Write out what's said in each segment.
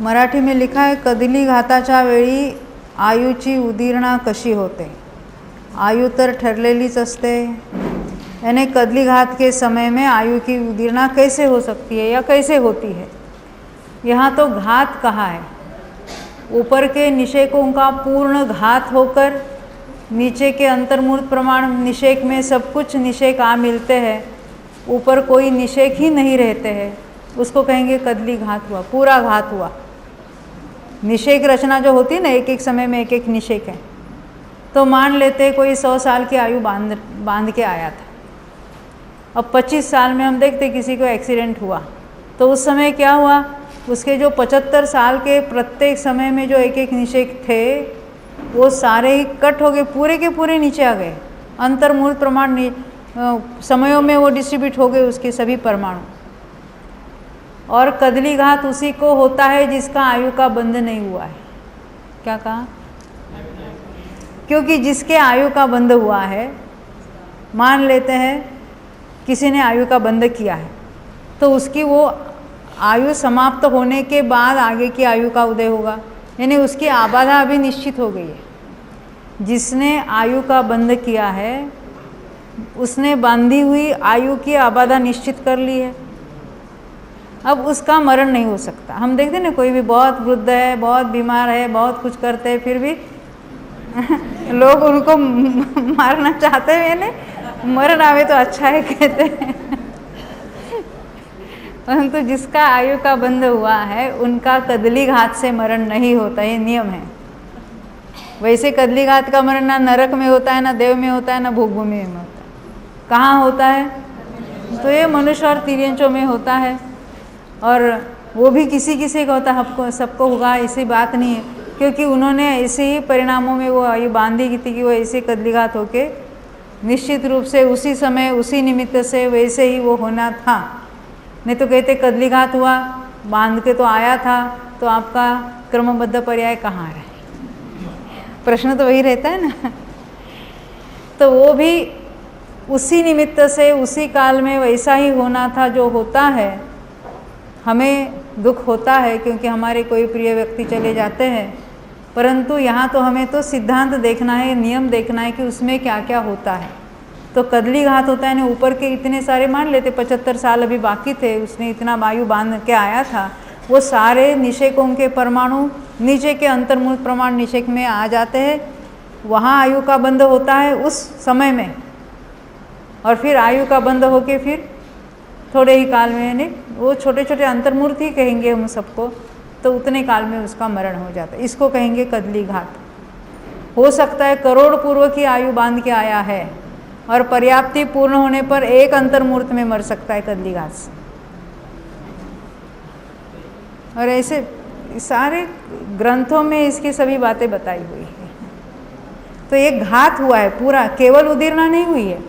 मराठी में लिखा है, कदली घाताच्या वेळी आयूची उदीरणा कशी होते. आयु तर ठरलेलीच असते, यानी कदली घात के समय में आयु की उदीरणा कैसे हो सकती है या कैसे होती है. यहाँ तो घात कहा है, ऊपर के निषेकों का पूर्ण घात होकर नीचे के अंतर्मूर्त प्रमाण निषेक में सब कुछ निषेक आ मिलते हैं, ऊपर कोई निषेक ही नहीं रहते हैं, उसको कहेंगे कदली घात हुआ, पूरा घात हुआ. निषेक रचना जो होती है ना, एक एक समय में एक एक निषेक है. तो मान लेते कोई 100 साल की आयु बांध के आया था. अब 25 साल में हम देखते किसी को एक्सीडेंट हुआ, तो उस समय क्या हुआ, उसके जो 75 साल के प्रत्येक समय में जो एक एक निषेक थे वो सारे ही कट हो गए, पूरे के पूरे नीचे आ गए. अंतर्मूल प्रमाण समयों में वो डिस्ट्रीब्यूट हो गए उसके सभी परमाणु. और कदली घात उसी को होता है जिसका आयु का बंध नहीं हुआ है. क्या कहा? क्योंकि जिसके आयु का बंध हुआ है, मान लेते हैं किसी ने आयु का बंध किया है, तो उसकी वो आयु समाप्त होने के बाद आगे की आयु का उदय होगा, यानी उसकी आबादा अभी निश्चित हो गई है. जिसने आयु का बंध किया है उसने बांधी हुई आयु की आबादा निश्चित कर ली है. अब उसका मरण नहीं हो सकता. हम देखते हैं ना, कोई भी बहुत वृद्ध है, बहुत बीमार है, बहुत कुछ करते हैं, फिर भी लोग उनको मारना चाहते हैं, यानी मरण आवे तो अच्छा है कहते हैं. परंतु जिसका आयु का बंध हुआ है उनका कदली घात से मरण नहीं होता, ये नियम है. वैसे कदली घात का मरण ना नरक में होता है, ना देव में होता है, ना भोगभूमि में होता है. कहाँ होता है? तो ये मनुष्य और तिर्यंचों में होता है. और वो भी किसी किसी का होता है, सबको होगा ऐसी बात नहीं है, क्योंकि उन्होंने ऐसे ही परिणामों में वो आयु बांधी की थी कि वो ऐसे कदली घात होके निश्चित रूप से उसी समय उसी निमित्त से वैसे ही वो होना था. नहीं तो कहते कदली घात हुआ, बांध के तो आया था, तो आपका क्रमबद्ध पर्याय कहाँ है? प्रश्न तो वही रहता है ना. तो वो भी उसी निमित्त से उसी काल में वैसा ही होना था जो होता है. हमें दुख होता है क्योंकि हमारे कोई प्रिय व्यक्ति चले जाते हैं, परंतु यहाँ तो हमें तो सिद्धांत देखना है, नियम देखना है कि उसमें क्या क्या होता है. तो कदली घात होता है ना, ऊपर के इतने सारे, मान लेते 75 साल अभी बाकी थे, उसने इतना वायु बांध के आया था, वो सारे निषेकों के परमाणु नीचे के अंतर्मूल प्रमाण निषेक में आ जाते हैं. वहाँ आयु का बंध होता है उस समय में, और फिर आयु का बंध होके फिर थोड़े ही काल में, यानी वो छोटे छोटे अंतर्मूर्त ही कहेंगे हम सबको, तो उतने काल में उसका मरण हो जाता है. इसको कहेंगे कदली घात. हो सकता है करोड़ पूर्व की आयु बांध के आया है और पर्याप्ति पूर्ण होने पर एक अंतर्मूर्त में मर सकता है कदली घात से. और ऐसे सारे ग्रंथों में इसकी सभी बातें बताई हुई है. तो एक घात हुआ है पूरा, केवल उदीरणा नहीं हुई है.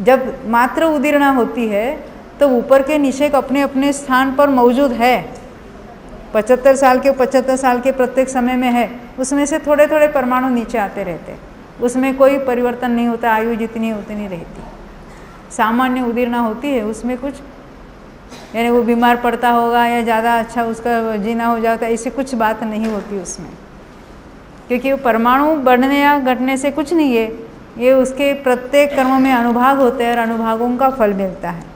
जब मात्र उदीरणा होती है तो ऊपर के निषेक अपने अपने स्थान पर मौजूद है. 75 साल के 75 साल के प्रत्येक समय में है, उसमें से थोड़े थोड़े परमाणु नीचे आते रहते हैं, उसमें कोई परिवर्तन नहीं होता. आयु जितनी उतनी रहती. सामान्य उदीरणा होती है, उसमें कुछ, यानी वो बीमार पड़ता होगा या ज़्यादा अच्छा उसका जीना हो जाता है, ऐसी कुछ बात नहीं होती उसमें, क्योंकि वो परमाणु बढ़ने या घटने से कुछ नहीं है. ये उसके प्रत्येक कर्म में अनुभाग होते हैं और अनुभागों का फल मिलता है.